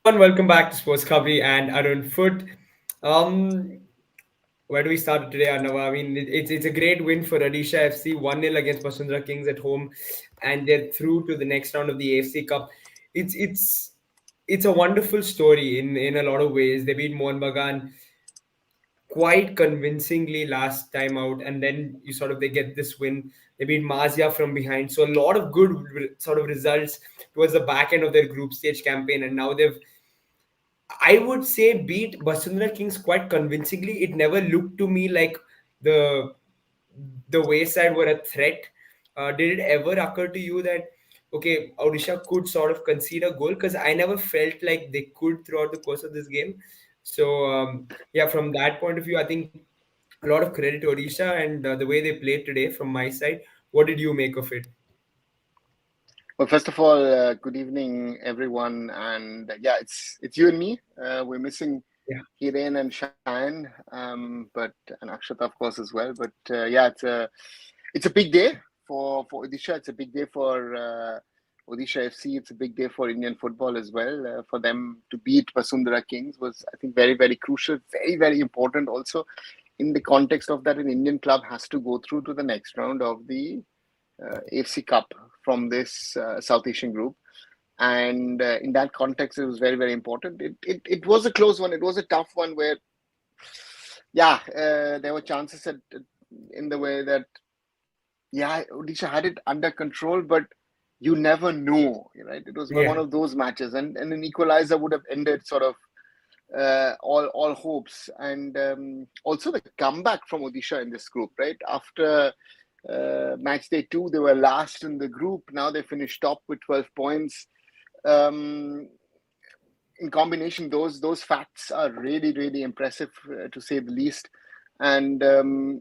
Welcome back to Sports Coverage and Arun Foot. Um, where do we start today, Arnava? I mean, it's a great win for Odisha FC, 1-0 against Basundhara Kings at home, and they're through to the next round of the AFC Cup. It's a wonderful story in a lot of ways. They beat Mohun Bagan quite convincingly last time out, and then they get this win. They beat Mazia from behind, so a lot of good sort of results towards the back end of their group stage campaign, and now they've, I would say, beat Basundhara Kings quite convincingly. It never looked to me like the the Wayside were a threat. Did it ever occur to you that okay, Odisha could sort of concede a goal? Because I never felt like they could throughout the course of this game. So yeah, from that point of view, I think a lot of credit to Odisha and the way they played today. From my side, what did you make of it? Well, first of all, good evening, everyone, and yeah, it's you and me. We're missing Yeah, Hiren and Shine, but and Akshat, of course, as well. But yeah, it's a big day for Odisha. It's a big day for Odisha FC. It's a big day for Indian football as well. For them to beat Basundhara Kings was, I think, very very crucial, very important. Also, in the context of that, an Indian club has to go through to the next round of the AFC Cup from this South Asian group. And in that context, it was very important. It was a close one. It was a tough one where, yeah, there were chances in the way that, yeah, Odisha had it under control, but you never know, right? It was one yeah, of those matches, and an equalizer would have ended sort of all hopes. And also the comeback from Odisha in this group, right? After match day two, they were last in the group. Now they finished top with 12 points. Um, in combination, those facts are really impressive, to say the least. And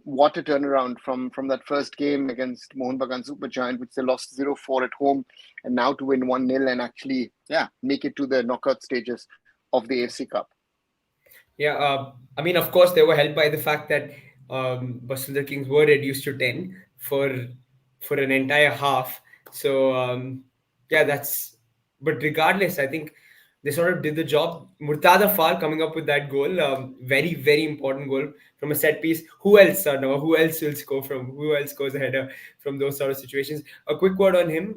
what a turnaround from that first game against Mohun Bagan Supergiant, which they lost 0-4 at home, and now to win 1-0 and actually, yeah, make it to the knockout stages of the AFC Cup. yeah. I mean, of course, they were helped by the fact that Basundhara Kings were reduced to 10 for an entire half. So yeah, that's. But regardless, I think they sort of did the job. Murtada Fall coming up with that goal, very important goal from a set piece. Who else? No, who else will score from? Who else scores a header from those sort of situations? A quick word on him,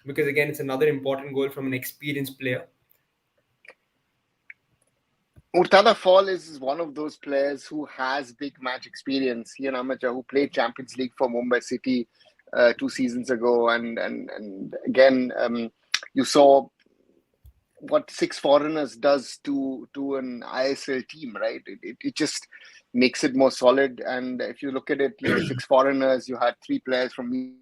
because again, it's another important goal from an experienced player. Murtada Fall is one of those players who has big match experience. He and Amaja, who played Champions League for Mumbai City 2 seasons ago, and again, you saw what six foreigners does to an ISL team, right? It just makes it more solid. And if you look at it, six foreigners, you had three players from Mizoram,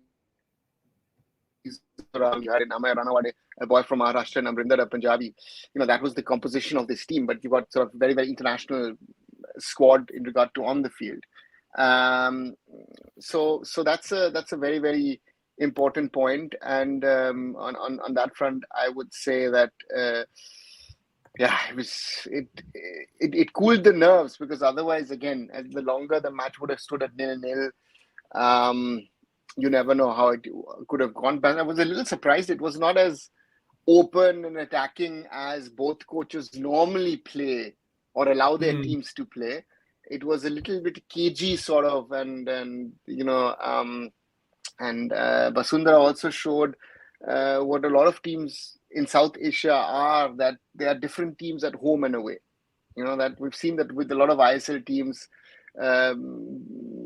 you had an Amay Ranawade, a boy from Maharashtra, and Amrinder, a Punjabi. That was the composition of this team. But you got sort of very international squad in regard to on the field. Um, so that's a very important point. And on that front, I would say that yeah, it cooled the nerves, because otherwise, again, as the longer the match would have stood at 0-0, um, you never know how it could have gone. But I was a little surprised it was not as open and attacking as both coaches normally play or allow their Hmm. teams to play. It was a little bit cagey sort of, and Basundhara also showed what a lot of teams in South Asia are, that they are different teams at home and away. That we've seen that with a lot of ISL teams.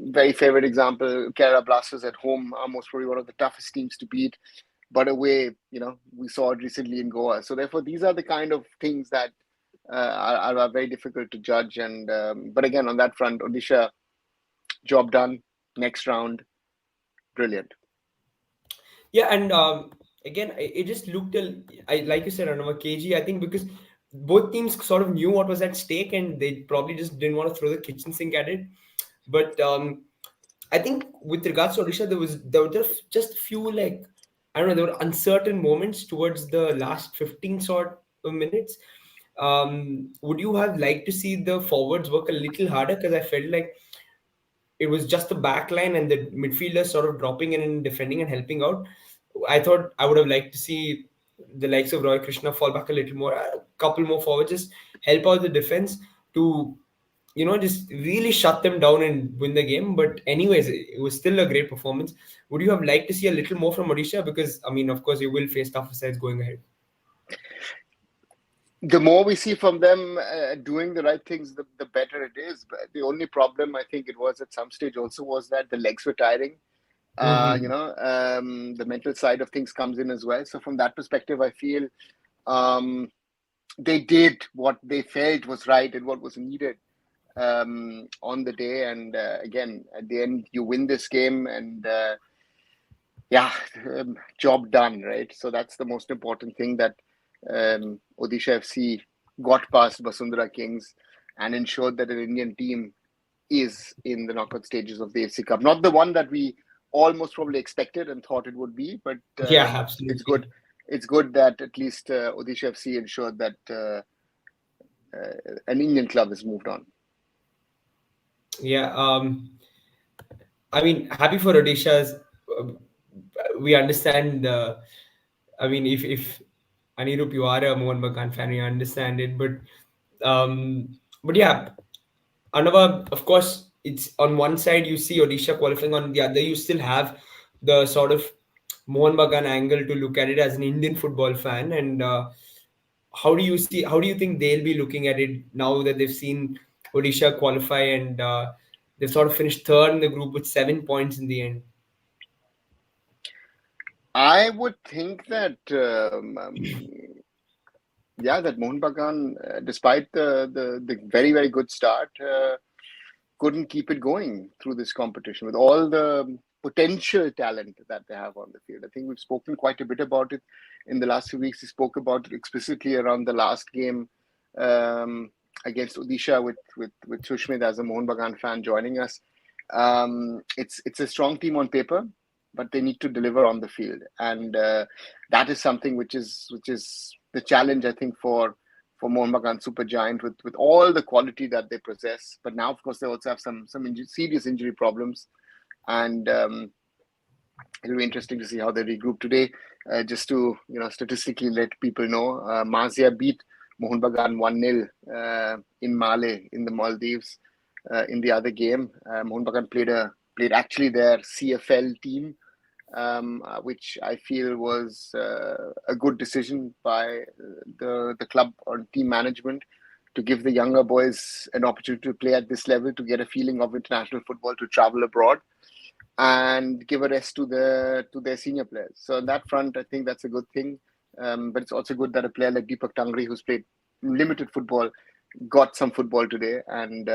Very favorite example, Kerala Blasters at home are most probably one of the toughest teams to beat, but away, we saw it recently in Goa. So therefore, these are the kind of things that are very difficult to judge. And but again, on that front, Odisha, job done. Next round, brilliant. Yeah, and again, it just looked, like you said, Anova, KG. I think because both teams sort of knew what was at stake, and they probably just didn't want to throw the kitchen sink at it. But I think with regards to Odisha, there were just a few, like, I don't know, there were uncertain moments towards the last 15 sort of minutes. Would you have liked to see the forwards work a little harder? Because I felt like it was just the back line and the midfielders sort of dropping in and defending and helping out. I thought I would have liked to see the likes of Roy Krishna fall back a little more, a couple more forward, just help out the defense to, just really shut them down and win the game. But anyways, it was still a great performance. Would you have liked to see a little more from Odisha? Because I mean, of course, you will face tougher sides going ahead. The more we see from them doing the right things, the better it is. But the only problem I think it was at some stage also was that the legs were tiring. Mm-hmm. The mental side of things comes in as well. So from that perspective, I feel um, they did what they felt was right and what was needed on the day. And again, at the end, you win this game, and yeah, job done, right? So that's the most important thing, that Odisha FC got past Basundhara Kings and ensured that an Indian team is in the knockout stages of the AFC Cup. Not the one that we almost probably expected and thought it would be, but Yeah, it's good. absolutely. It's good that at least Odisha FC ensured that an Indian club has moved on. Yeah. I mean, happy for Odisha's. uh, We understand the. I mean, if Anirudh, you are a Mohun Bagan fan, you understand it. But yeah, Anava, of course, it's on one side you see Odisha qualifying, on the other you still have the sort of Mohun Bagan angle to look at it as an Indian football fan. And how do you think they'll be looking at it now that they've seen Odisha qualify, and they've sort of finished third in the group with 7 points in the end? I would think that yeah, that Mohun Bagan, despite the very very good start, couldn't keep it going through this competition with all the potential talent that they have on the field. I think we've spoken quite a bit about it in the last few weeks. We spoke about it explicitly around the last game um, against Odisha with Sushmit as a Mohun Bagan fan joining us. It's a strong team on paper, but they need to deliver on the field, and that is something which is the challenge, I think, for Mohun Bagan Super Giant, with all the quality that they possess. But now, of course, they also have some serious injury problems, and it'll be interesting to see how they regroup today. Just to statistically let people know, Mazia beat Mohun Bagan 1-0 in Male in the Maldives. In the other game, Mohun Bagan played actually their CFL team, which I feel was a good decision by the club or team management to give the younger boys an opportunity to play at this level, to get a feeling of international football, to travel abroad, and give a rest to their senior players. So on that front, I think that's a good thing. But it's also good that a player like Deepak Tangri, who's played limited football, got some football today, and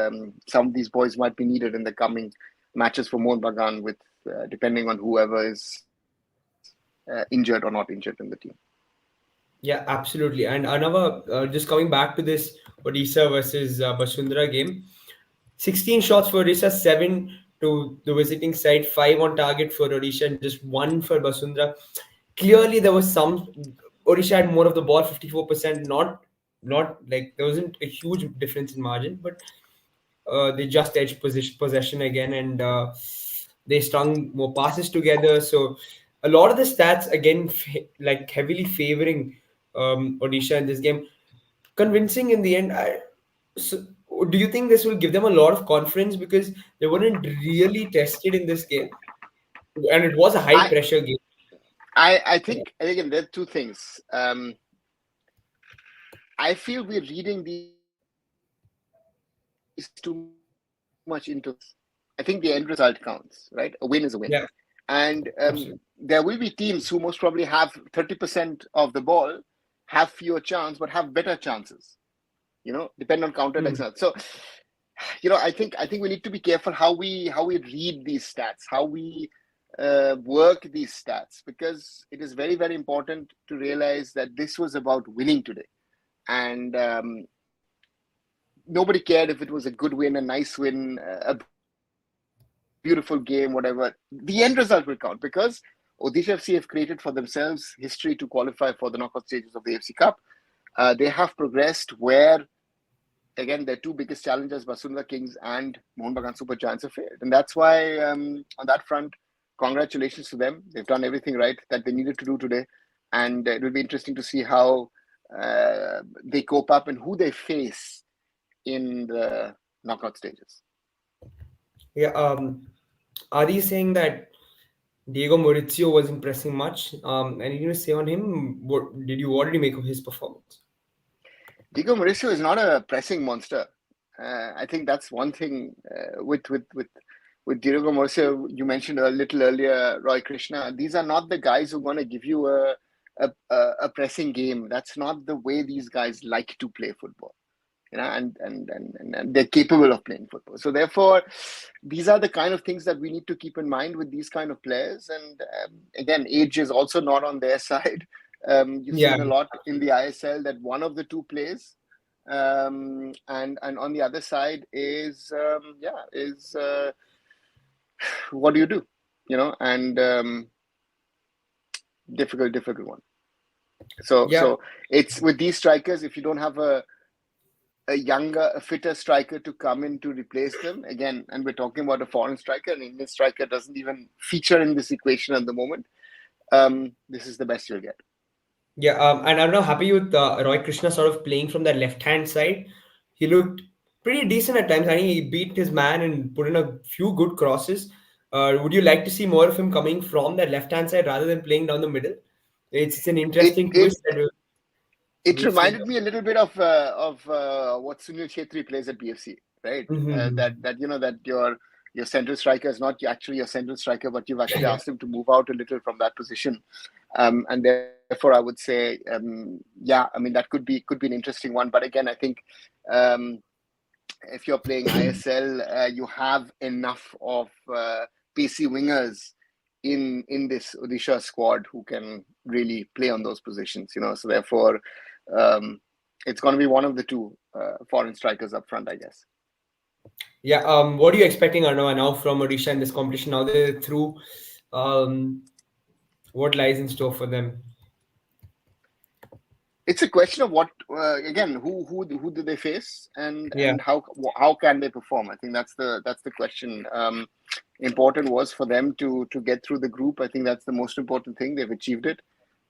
some of these boys might be needed in the coming matches for Mohun Bagan, with depending on whoever is injured or not injured in the team. Yeah, absolutely. And Anava, just coming back to this Odisha versus Basundhara game, 16 shots for Odisha, 7 to the visiting side, 5 on target for Odisha, and just 1 for Basundhara. Clearly, there was some. Odisha had more of the ball, 54%. Not like there wasn't a huge difference in margin, but they just edged possession again, and they strung more passes together. So a lot of the stats again, like heavily favoring Odisha in this game, convincing in the end. So, do you think this will give them a lot of confidence, because they weren't really tested in this game, and it was a high I pressure game? I Yeah. think, again, there are two things. I feel we're reading these too much into the game. I think the end result counts, right? A win is a win. And Yeah, there will be teams absolutely. who most probably have 30% of the ball, have fewer chance, but have better chances, depend on counter attacks. So, Hmm. I think we need to be careful how we read these stats, how we work these stats, because it is very very important to realize that this was about winning today, and nobody cared if it was a good win, a nice win, a beautiful game, whatever. The end result will count, because Odisha FC have created for themselves history to qualify for the knockout stages of the AFC Cup. They have progressed where, again, their two biggest challengers, Basundhara Kings and Mohun Bagan Super Giants, have failed. And that's why, on that front, congratulations to them. They've done everything right that they needed to do today. and it will be interesting to see how they cope up and who they face in the knockout stages. Yeah. Are you saying that Diego Maurizio wasn't pressing much? Anything to say on him? What did you make of his performance? Diego Mauricio is not a pressing monster. I think that's one thing with Diego Mauricio. You mentioned a little earlier, Roy Krishna. These are not the guys who are going to give you a pressing game. That's not the way these guys like to play football. And they're capable of playing football. So therefore, these are the kind of things that we need to keep in mind with these kind of players. And again, age is also not on their side. You've Yeah. seen a lot in the ISL that one of the two plays, and on the other side is what do you do, and difficult one. So it's with these strikers, if you don't have a younger, a fitter striker to come in to replace them again, and we're talking about a foreign striker, an Indian striker doesn't even feature in this equation at the moment. This is the best you'll get. Yeah, and I'm not happy with Roy Krishna sort of playing from that left-hand side. He looked pretty decent at times. I think he beat his man and put in a few good crosses. Would you like to see more of him coming from that left-hand side rather than playing down the middle? It's an It interesting it twist that it we've seen. reminded me a little bit of what Sunil Chhetri plays at BFC, right? Mhm. That your central striker is not actually your central striker, but you've actually asked him to move out a little from that position. And therefore, I would say, I mean, that could be an interesting one. But again, I think if you're playing ISL, you have enough of pacey wingers in this Odisha squad who can really play on those positions. So therefore, it's going to be one of the two foreign strikers up front, I guess. Yeah. What are you expecting, Arnav, now from Odisha in this competition? Now they're through. Um, what lies in store for them? It's a question of what again, who do they face, and Yeah. how can they perform? I think that's the question. Important was for them to get through the group. I think that's the most important thing. They've achieved it,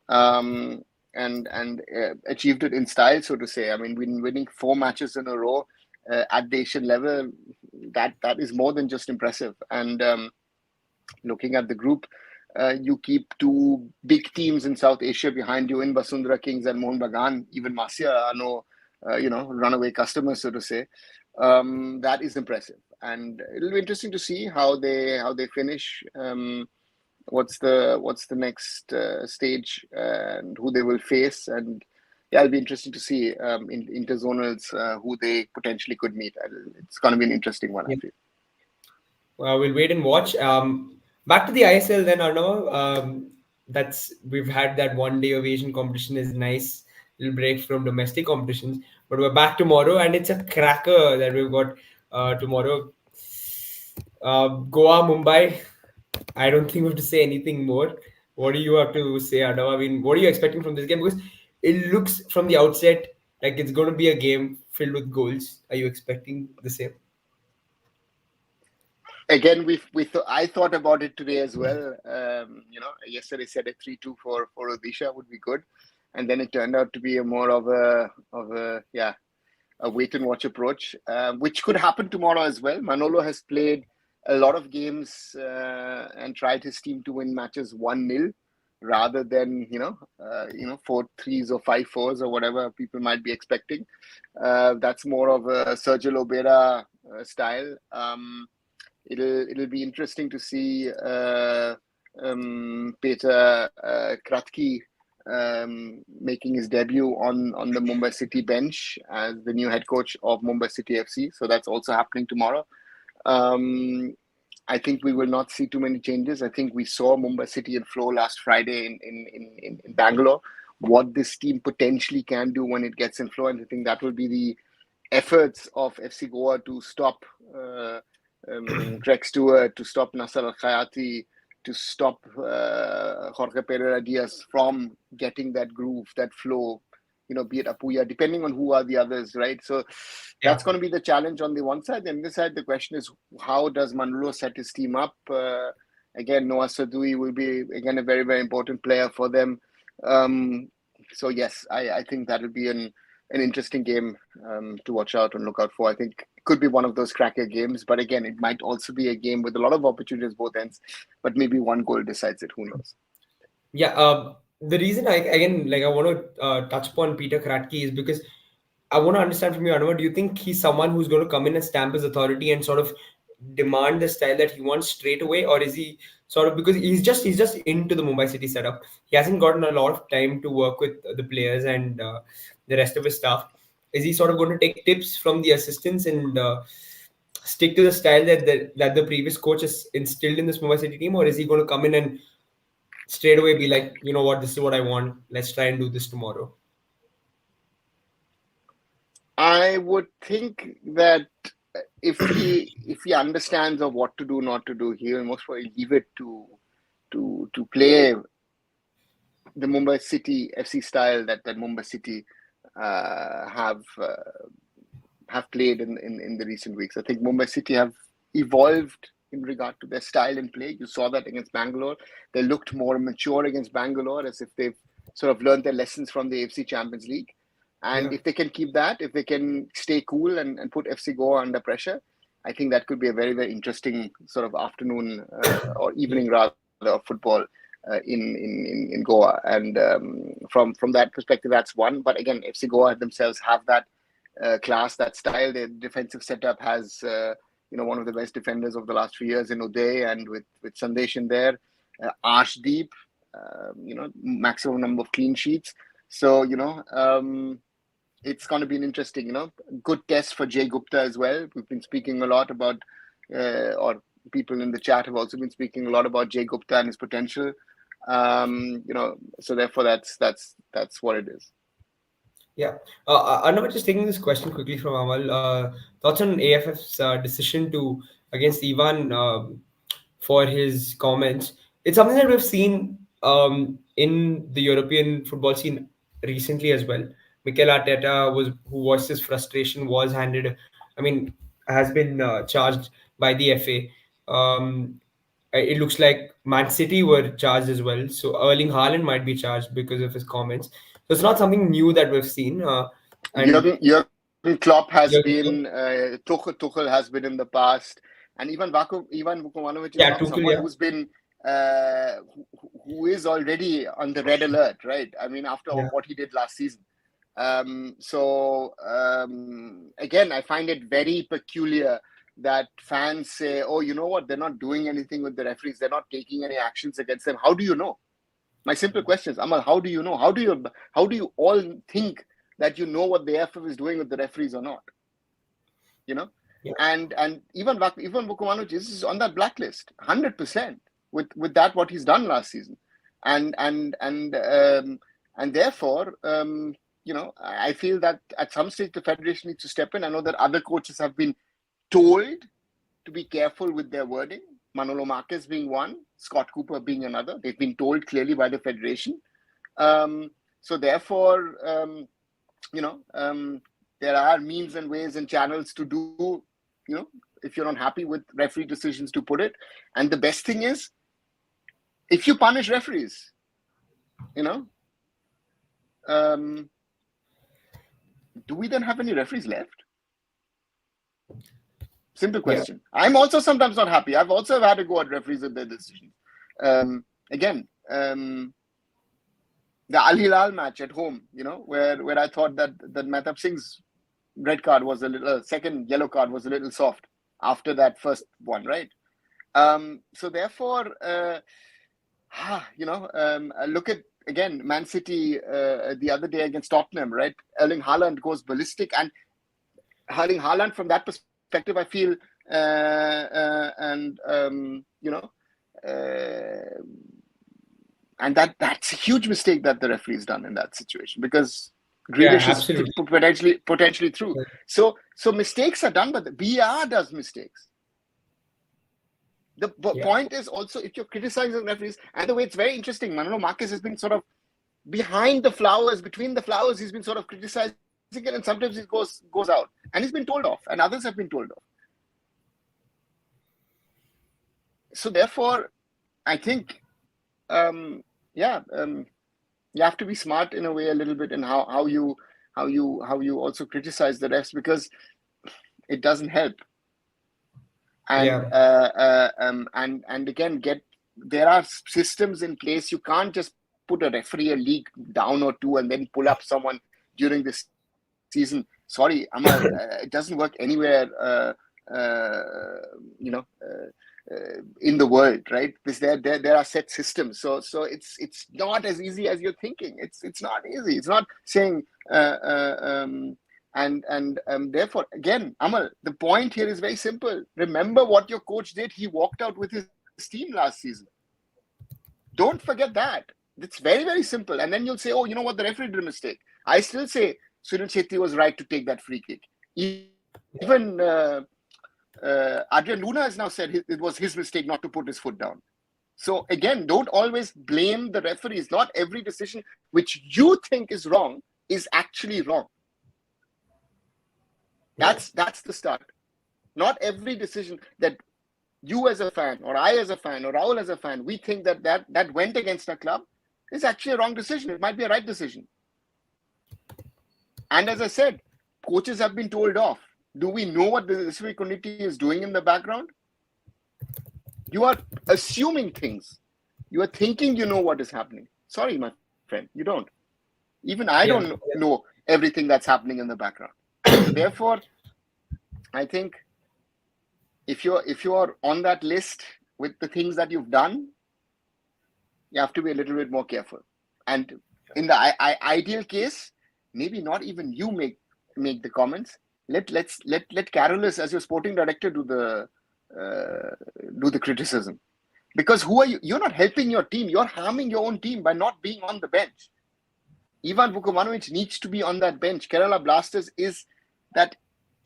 and achieved it in style, so to say. I mean, winning 4 matches in a row at the Asian level, that is more than just impressive. And looking at the group, you keep two big teams in South Asia behind you in Basundhara Kings and Mohun Bagan. Even Marcia are no, runaway customers, so to say. That is impressive, and it'll be interesting to see how they finish. What's the next stage and who they will face, and yeah, it'll be interesting to see in interzonals who they potentially could meet. It's going to be an interesting one, I feel. We'll wait and watch. Back to the ISL then, Arnav. That's we've had that 1 day of Asian competition is nice little break from domestic competitions, but we're back tomorrow and it's a cracker that we've got tomorrow. Goa, Mumbai. I don't think we have to say anything more. What do you have to say, Arnav? I mean, what are you expecting from this game? Because it looks from the outset like it's going to be a game filled with goals. Are you expecting the same? Again, I thought about it today as well. Yesterday said a 3-2 for Odisha would be good, and then it turned out to be a more of a wait and watch approach, which could happen tomorrow as well. Manolo has played a lot of games and tried his team to win matches 1-0 rather than 4-3s or 5-4s or whatever people might be expecting. That's more of a Sergio Lobera style. It'll be interesting to see Peter Kratky making his debut on the Mumbai City bench as the new head coach of Mumbai City FC. So that's also happening tomorrow. I think we will not see too many changes. I think we saw Mumbai City in flow last Friday in Bangalore. What this team potentially can do when it gets in flow, and I think that will be the efforts of FC Goa to stop Greg Stewart, to stop Nasser Al-Khayati, to stop Jorge Pereira Diaz from getting that groove, that flow, be it Apuya, depending on who are the others, right? So that's going to be the challenge on the one side. And this side, the question is, how does Manolo set his team up? Again, Noah Sadoui will be, again, a very, very important player for them. So yes, I think that'll be an interesting game to watch out and look out for. I think it could be one of those cracker games, but again, it might also be a game with a lot of opportunities both ends, but maybe one goal decides it. Who knows? Yeah, the reason I want to touch upon Peter Kratky is because I want to understand from you, Anwar, do you think he's someone who's going to come in and stamp his authority and sort of demand the style that he wants straight away, or is he sort of, because he's just into the Mumbai City setup, he hasn't gotten a lot of time to work with the players and the rest of his staff. Is he sort of going to take tips from the assistants and stick to the style that the previous coach has instilled in this Mumbai City team, or is he going to come in and straight away be like, you know what, this is what I want. Let's try and do this tomorrow. I would think that if he understands of what to do, not to do, he will most probably leave it to play the Mumbai City FC style that Mumbai City have played in the recent weeks. I think Mumbai City have evolved in regard to their style and play. You saw that against Bangalore. They looked more mature against Bangalore, as if they've sort of learned their lessons from the AFC Champions League. And Yeah. if they can keep that, if they can stay cool and put FC Goa under pressure, I think that could be a very, very interesting sort of afternoon or Yeah. evening rather of football in Goa. And from that perspective, that's one. But again, FC Goa themselves have that class, that style. Their defensive setup has one of the best defenders of the last few years in Uday, and with Sandesh in there, Arshdeep, maximum number of clean sheets. So it's going to be an interesting, good test for Jay Gupta as well. We've been speaking a lot about, or people in the chat have also been speaking a lot about Jay Gupta and his potential. So therefore that's what it is. Yeah. I'm not just taking this question quickly from Amal. Thoughts on AFF's decision to against Ivan for his comments? It's something that we've seen in the European football scene recently as well. Mikel Arteta who voiced his frustration, was handed. I mean, has been charged by the FA. It looks like Man City were charged as well. So Erling Haaland might be charged because of his comments. So it's not something new that we've seen. And Jurgen Klopp has Jurgen been, Klopp, Tuchel has been in the past, and Ivan Vukovic is yeah, not Tuchel, someone yeah, who's been who is already on the red alert, right? I mean, after yeah, what he did last season. Again, I find it very peculiar that fans say, "Oh, you know what? They're not doing anything with the referees. They're not taking any actions against them." How do you know? My simple question is, Amal, how do you know? How do you all think that you know what the AFF is doing with the referees or not? You know, yeah, and even Vukovic is on that blacklist, 100% with that what he's done last season, and therefore, I feel that at some stage the federation needs to step in. I know that other coaches have been told to be careful with their wording. Manolo Marquez being one, Scott Cooper being another. They've been told clearly by the federation. So therefore, there are means and ways and channels to do, if you're not happy with referee decisions, to put it. And the best thing is, if you punish referees, do we then have any referees left? Simple yeah, question. I'm also sometimes not happy. I've also had to go at referees with their decisions. Again, the Al Hilal match at home, where I thought that Mehtab Singh's red card was second yellow card was a little soft after that first one, right? So therefore, look at again Man City the other day against Tottenham, right? Erling Haaland goes ballistic, and Erling Haaland from that perspective, I feel, and that's a huge mistake that the referee's done in that situation, because yeah, Grealish is absolutely. potentially through. So mistakes are done, but the BR does mistakes. The Yeah, point is also, if you're criticizing referees, and the way it's very interesting, Manolo Marquez has been sort of behind the flowers, between the flowers, he's been sort of criticizing it, and sometimes he goes out, and he's been told off, and others have been told off. So therefore, I think, You have to be smart in a way a little bit in how you also criticize the refs, because it doesn't help. And Yeah. and again, there are systems in place. You can't just put a referee a league down or two and then pull up someone during the season. Sorry, Amal, it doesn't work anywhere. You know. In the world, right? Because there are set systems. So it's not as easy as you're thinking. It's not easy. It's not saying and therefore, again, Amal, the point here is very simple. Remember what your coach did. He walked out with his team last season. Don't forget that. It's very, very simple. And then you'll say, oh, you know what, the referee did a mistake. I still say Sunil Chetri was right to take that free kick. Even Adrian Luna has now said it was his mistake not to put his foot down. So again, don't always blame the referees. Not every decision which you think is wrong is actually wrong. That's the start. Not every decision that you as a fan, or I as a fan, or Rahul as a fan, we think that went against our club is actually a wrong decision. It might be a right decision. And as I said, coaches have been told off. Do we know what the disciplinary committee is doing in the background? You are assuming things. You are thinking you know what is happening. Sorry, my friend, you don't. Even I don't know everything that's happening in the background. So therefore, I think if you're on that list with the things that you've done, you have to be a little bit more careful. And in the ideal case, maybe not even you make the comments. Let Carolus, as your sporting director, do the criticism. Because who are you? You're not helping your team. You're harming your own team by not being on the bench. Ivan Vukomanovic needs to be on that bench. Kerala Blasters is that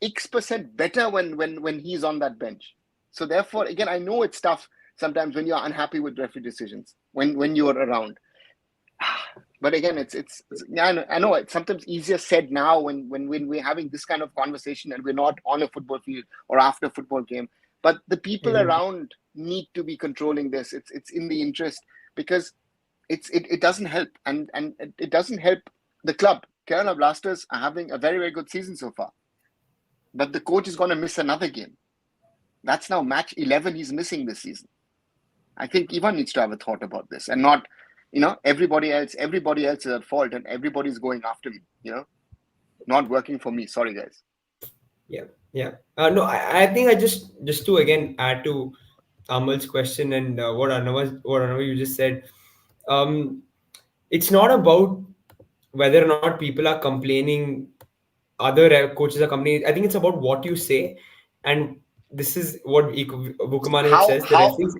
X% better when he's on that bench. So therefore, again, I know it's tough sometimes when you're unhappy with referee decisions when you're around. But again, I know it's sometimes easier said now when we're having this kind of conversation and we're not on a football field or after a football game. But the people around need to be controlling this. It's in the interest, because it doesn't help, and it doesn't help the club. Kerala Blasters are having a very, very good season so far, but the coach is going to miss another game. That's now match 11 he's missing this season. I think Ivan needs to have a thought about this, and not, everybody else is at fault and everybody's going after me, not working for me. Sorry, guys. Yeah. No, I think I just to again add to Amal's question and what Arnav you just said. It's not about whether or not people are complaining, other coaches are complaining. I think it's about what you say, and this is what Vukomanovic says. The How referees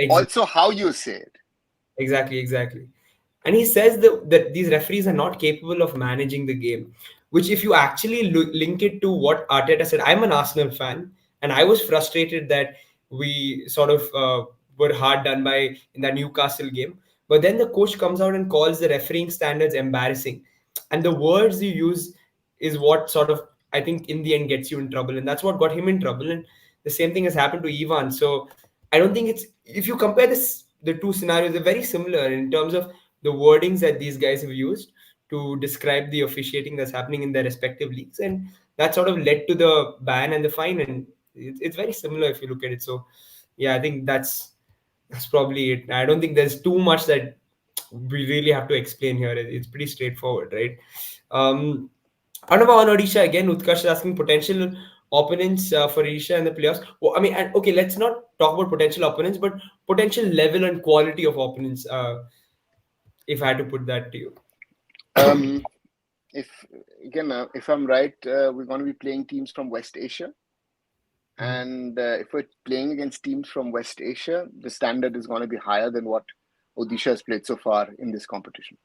also how you say it. Exactly. And he says that these referees are not capable of managing the game, which if you actually link it to what Arteta said, I'm an Arsenal fan, and I was frustrated that we sort of were hard done by in that Newcastle game. But then the coach comes out and calls the refereeing standards embarrassing. And the words you use is what sort of, I think, in the end gets you in trouble. And that's what got him in trouble. And the same thing has happened to Ivan. So I don't think if you compare the two scenarios, they're very similar in terms of the wordings that these guys have used to describe the officiating that's happening in their respective leagues, and that sort of led to the ban and the fine, and it's very similar if you look at it. So yeah, I think that's probably it. I don't think there's too much that we really have to explain here. It's pretty straightforward, right? um Anava on Odisha again, Utkarsh is asking potential opponents for Odisha in the playoffs. Well, I mean, and okay, let's not talk about potential opponents, but potential level and quality of opponents. If I had to put that to you. If I'm right, we're going to be playing teams from West Asia. And if we're playing against teams from West Asia, the standard is going to be higher than what Odisha has played so far in this competition.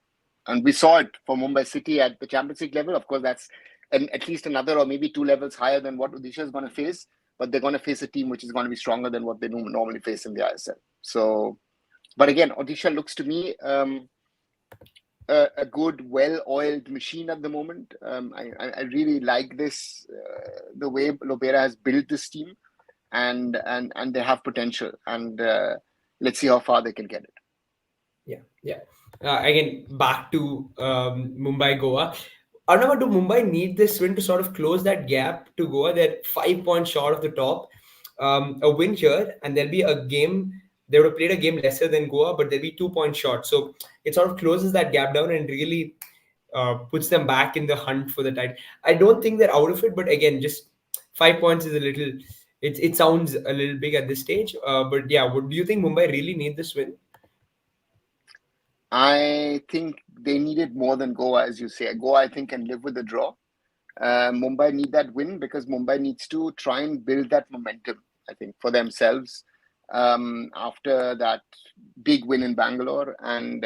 And we saw it for Mumbai City at the Champions League level. Of course, that's at least another or maybe 2 levels higher than what Odisha is going to face. But they're going to face a team which is going to be stronger than what they normally face in the ISL. So, but again, Odisha looks to me a good, well-oiled machine at the moment. I really like this, the way Lobera has built this team, and they have potential. And let's see how far they can get it. Yeah. Again, back to Mumbai, Goa. Arnava, do Mumbai need this win to sort of close that gap to Goa? They're 5 points short of the top. A win here, and there'll be a game. They would have played a game lesser than Goa, but they'll be 2 points short. So it sort of closes that gap down and really puts them back in the hunt for the title. I don't think they're out of it, but again, just 5 points is a little. It sounds a little big at this stage. But yeah, do you think Mumbai really need this win? I think they needed more than Goa, as you say. Goa, I think, can live with the draw. Mumbai need that win because Mumbai needs to try and build that momentum, I think, for themselves after that big win in Bangalore. And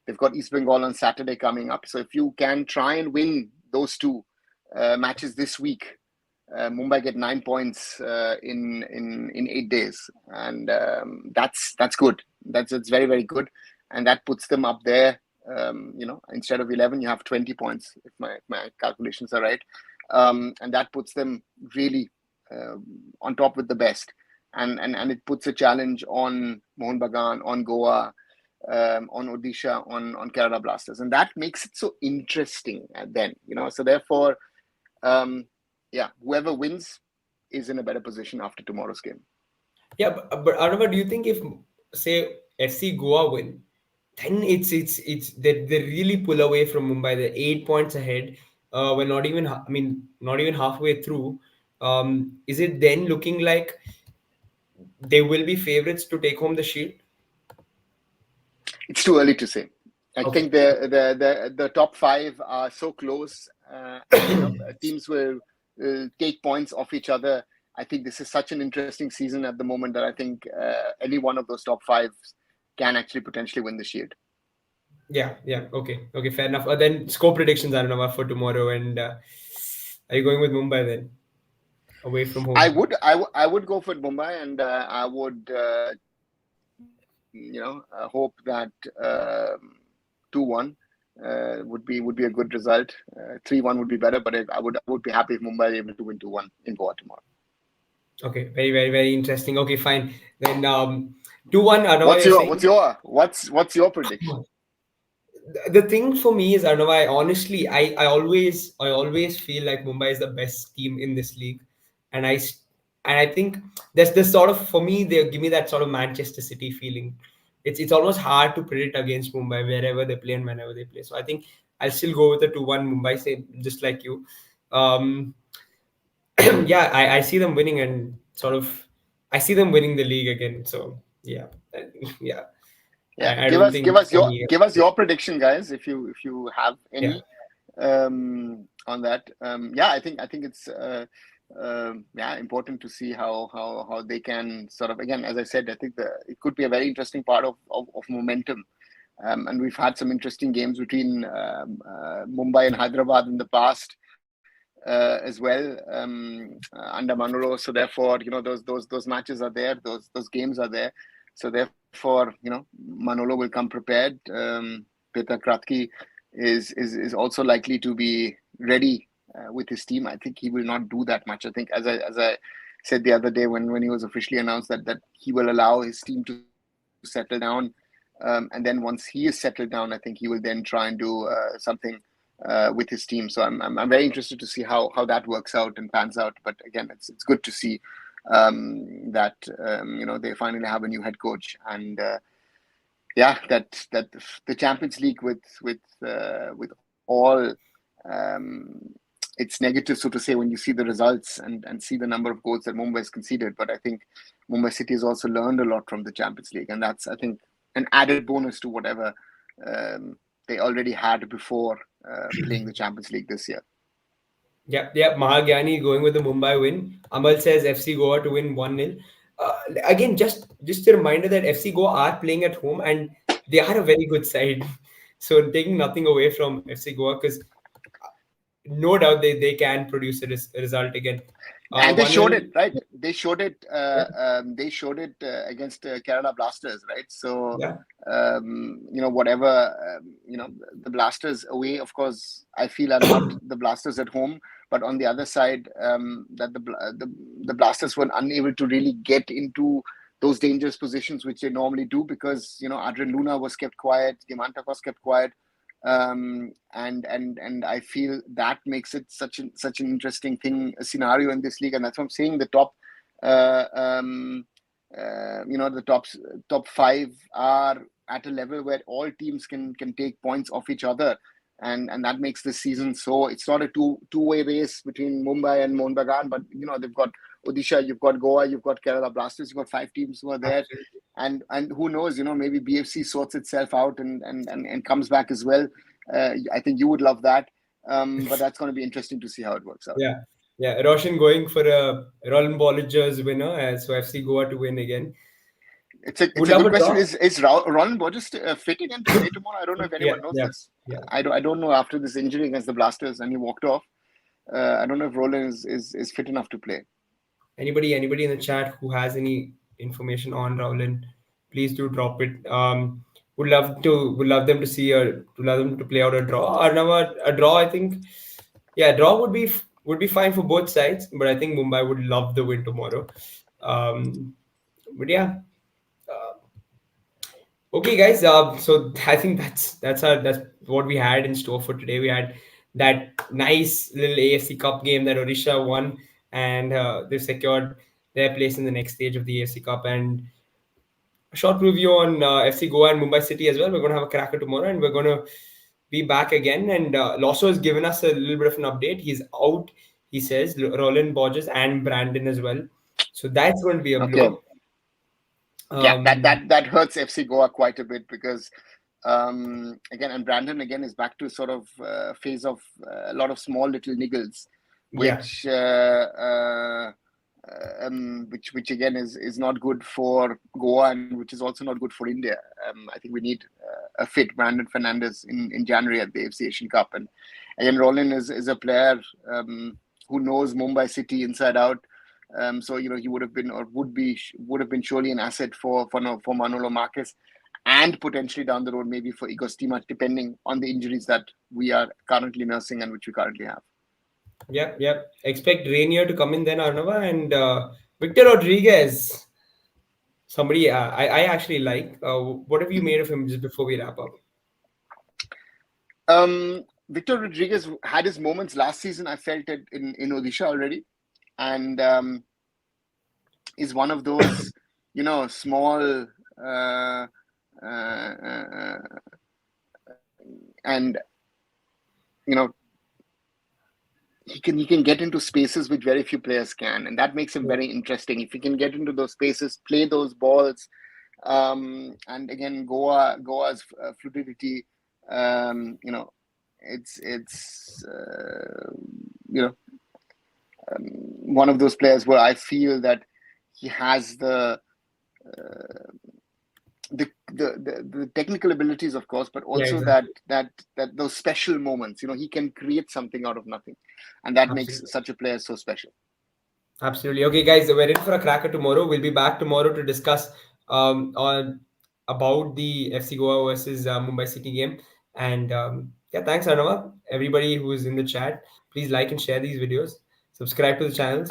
they've got East Bengal on Saturday coming up. So if you can try and win those two matches this week, Mumbai get 9 points in 8 days, and that's good. That's very, very good, and that puts them up there. Instead of 11, you have 20 points if my calculations are right, and that puts them really on top with the best, and it puts a challenge on Mohun Bagan, on Goa, on Odisha, on Kerala Blasters, and that makes it so interesting. Then so therefore. Whoever wins is in a better position after tomorrow's game. Yeah, but Arnava, do you think if say FC Goa win, then it's they really pull away from Mumbai. They're 8 points ahead. We're not even not even halfway through. Is it then looking like they will be favorites to take home the shield? It's too early to say. I Okay. think the top five are so close, and teams will take points off each other. I think this is such an interesting season at the moment that I think any one of those top five can actually potentially win the shield. Yeah. Okay. Fair enough. Then score predictions, Arnava, for tomorrow. And are you going with Mumbai then, away from I home? would I would go for Mumbai, and I would hope that 2-1 would be a good result. 3-1 would be better, but I would be happy if Mumbai is able to win 2-1 in Goa tomorrow. Okay. Very, very, very interesting. Okay, fine. Then 2-1, Arnava, What's you're your saying? what's your what's your prediction? The thing for me is, Arnava, I always feel like Mumbai is the best team in this league, and I think there's this sort of, for me, they give me that sort of Manchester City feeling. It's almost hard to predict against Mumbai wherever they play and whenever they play. So I think I'll still go with the 2-1 Mumbai, same just like you. Um, yeah, I see them winning, and sort of I see them winning the league again. So yeah, yeah. Yeah, I don't give think us your any. give us your prediction, guys, if you have Yeah. any on that. I think it's important to see how they can sort of, again, as I said, I think it could be a very interesting part of momentum. And we've had some interesting games between Mumbai and Hyderabad in the past as well, under Manolo. So therefore, those matches are there, those games are there. So therefore, Manolo will come prepared. Peter Kratky is also likely to be ready with his team. I think he will not do that much. I think, as I said the other day when he was officially announced, that he will allow his team to settle down, and then once he is settled down, I think he will then try and do something with his team. So I'm very interested to see how that works out and pans out. But again, it's good to see that they finally have a new head coach, and that the Champions League with all it's negative, so to say, when you see the results and see the number of goals that Mumbai has conceded. But I think Mumbai City has also learned a lot from the Champions League, and that's, I think, an added bonus to whatever they already had before playing the Champions League this year. Yeah. Mahagyani going with the Mumbai win. Amal says FC Goa to win 1-0. Again, just a reminder that FC Goa are playing at home, and they are a very good side. So taking nothing away from FC Goa, because no doubt they can produce a result again. And they showed 1-0. it, right? They showed it. Yeah. Against Kerala Blasters, right? So, Yeah. whatever, the Blasters away, of course, I feel are not the Blasters at home. But on the other side, that the Blasters were unable to really get into those dangerous positions which they normally do, because Adrian Luna was kept quiet, Diamantak was kept quiet, and I feel that makes it such an interesting a scenario in this league. And that's what I'm saying. The top, the top five are at a level where all teams can take points off each other, and that makes this season so it's not a two-way race between Mumbai and Mohun Bagan, but they've got Odisha, you've got Goa, you've got Kerala Blasters, you've got 5 teams who are there, and who knows, maybe BFC sorts itself out and comes back as well. I think you would love that, but that's going to be interesting to see how it works out. Yeah, Roshan going for a Roland Bolligers winner, so FC Goa to win again. It's a good question. Is Roland Borges fit again to play tomorrow? I don't know if anyone knows this. Yeah. I don't know, after this injury against the Blasters and he walked off. I don't know if Roland is fit enough to play. Anybody in the chat who has any information on Roland, please do drop it. Would love them to see love them to play out a draw. Or a draw, I think. Yeah, draw would be fine for both sides, but I think Mumbai would love the win tomorrow. But yeah. Okay, guys. So I think that's what we had in store for today. We had that nice little AFC Cup game that Odisha won, and they've secured their place in the next stage of the AFC Cup. And a short review on FC Goa and Mumbai City as well. We're going to have a cracker tomorrow, and we're going to be back again. And Losso has given us a little bit of an update. He's out, he says, Roland Borges and Brandon as well. So that's going to be a blow. Okay. That hurts FC Goa quite a bit, because again, and Brandon again is back to sort of phase of a lot of small little niggles, which which again is not good for Goa, and which is also not good for India. I think we need a fit Brandon Fernandes in January at the AFC Asian Cup. And again, Roland is a player who knows Mumbai City inside out. So he would have been, or would have been surely an asset for Manolo Marquez, and potentially down the road maybe for Igor Stimac, depending on the injuries that we are currently nursing and which we currently have. Yep. Expect Rainier to come in then, Arnava, and Victor Rodriguez. Somebody I actually like. What have you made of him just before we wrap up? Victor Rodriguez had his moments last season. I felt it in Odisha already. And is one of those, small and he can get into spaces which very few players can, and that makes him very interesting. If he can get into those spaces, play those balls, and again, Goa's fluidity, it's one of those players where I feel that he has the technical abilities, of course, but also that those special moments. He can create something out of nothing, and that makes such a player so special. Absolutely. Okay, guys, we're in for a cracker tomorrow. We'll be back tomorrow to discuss about the FC Goa versus Mumbai City game. And thanks, Arnava. Everybody who's in the chat, please like and share these videos. Subscribe to the channels.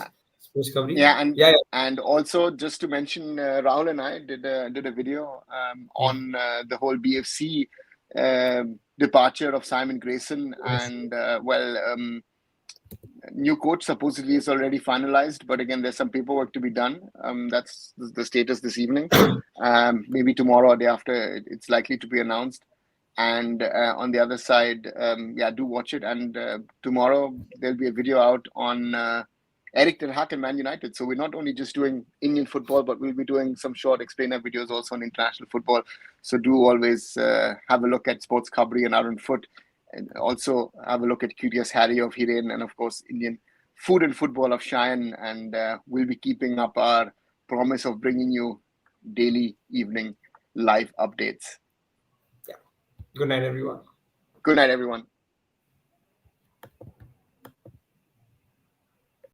And also just to mention, Rahul and I did a video on the whole BFC departure of Simon Grayson, and new coach supposedly is already finalized, but again, there's some paperwork to be done. That's the status this evening. Maybe tomorrow or day after, it's likely to be announced. And on the other side, do watch it. And tomorrow there'll be a video out on Eric Ten Hag and Man United. So we're not only just doing Indian football, but we'll be doing some short explainer videos also on international football. So do always have a look at Sports Khabri and Arun Foot, and also have a look at QTS Harry of Hiren, and of course Indian food and football of Shayan. And we'll be keeping up our promise of bringing you daily evening live updates. Good night, everyone. Good night, everyone.